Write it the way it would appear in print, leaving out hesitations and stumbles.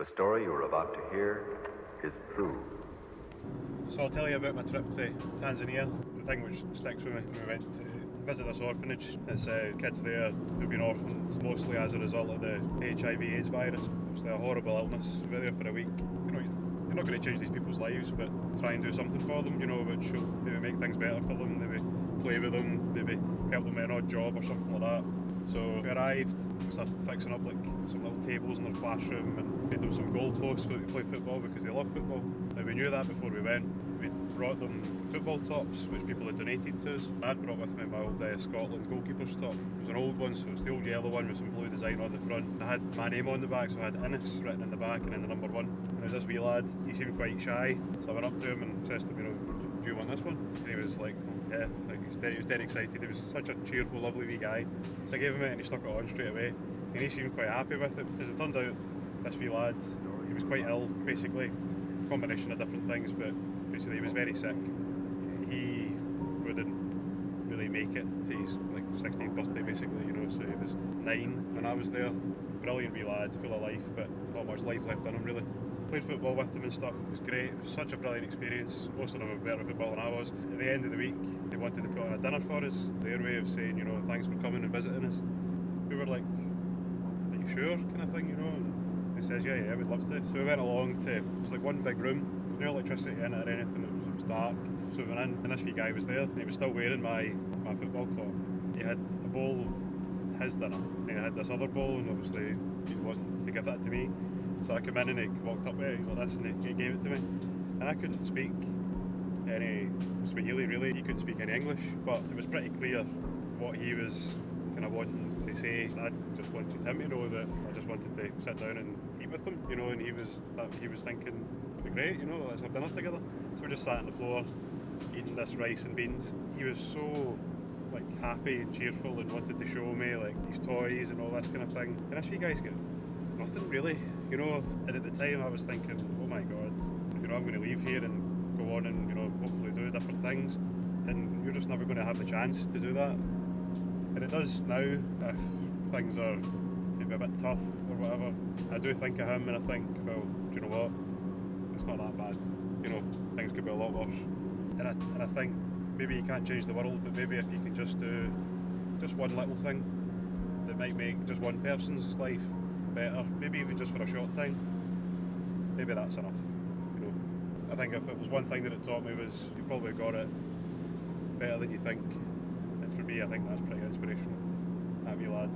The story you're about to hear is true. So I'll tell you about my trip to Tanzania. The thing which sticks with me, we went to visit this orphanage. It's kids there who've been orphaned mostly as a result of the HIV/AIDS virus. It's a horrible illness. We were there for a week. You're not going to change these people's lives, but try and do something for them, which will maybe make things better for them, maybe play with them, maybe help them with an odd job or something like that. So we arrived, we started fixing up like some little tables in their classroom and made them some goalposts so they could play football because they love football. Now we knew that before we went. We brought them football tops which people had donated to us. I'd brought with me my old Scotland goalkeeper's top. It was an old one, so it's the old yellow one with some blue design on the front. I had my name on the back, so I had Innes written in the back and then the number 1. And there was this wee lad, he seemed quite shy, so I went up to him and said to him, do you want this one? And he was like, yeah, he was dead excited. He was such a cheerful, lovely wee guy. So I gave him it and he stuck it on straight away. And he seemed quite happy with it. As it turned out, this wee lad, he was quite ill, basically. A combination of different things, but basically he was very sick. He wouldn't really make it to his 16th birthday, basically, so he was 9 when I was there. Brilliant wee lad, full of life, but not much life left in him, really. Played football with them and stuff. It was great. It was such a brilliant experience. Most of them were better at football than I was. At the end of the week, they wanted to put on a dinner for us. Their way of saying, thanks for coming and visiting us. We were like, are you sure, kind of thing, And he says, yeah, we'd love to. So we went along to, it was like one big room. There was no electricity in it or anything. It was dark. So we went in, and this wee guy was there. And he was still wearing my football top. He had a bowl of his dinner. And he had this other bowl, and obviously he wanted to give that to me. So I came in and he walked up there, he's like this, and he gave it to me. And I couldn't speak any Swahili really, he couldn't speak any English, but it was pretty clear what he was kind of wanting to say. I just wanted him to know that I just wanted to sit down and eat with him, and he was thinking, it'd be great, let's have dinner together. So we just sat on the floor, eating this rice and beans. He was so happy and cheerful and wanted to show me his toys and all this kind of thing. And this wee guy's got nothing really, and at the time I was thinking, oh my god, I'm going to leave here and go on and hopefully do different things, and you're just never going to have the chance to do that. And it does now, if things are maybe a bit tough or whatever. I do think of him and I think, well, do you know what, it's not that bad, things could be a lot worse. And I think maybe you can't change the world, but maybe if you can just do just one little thing that might make just one person's life better, maybe even just for a short time, maybe that's enough. I think if it was one thing that it taught me was you probably got it better than you think, and for me I think that's pretty inspirational. That wee lad.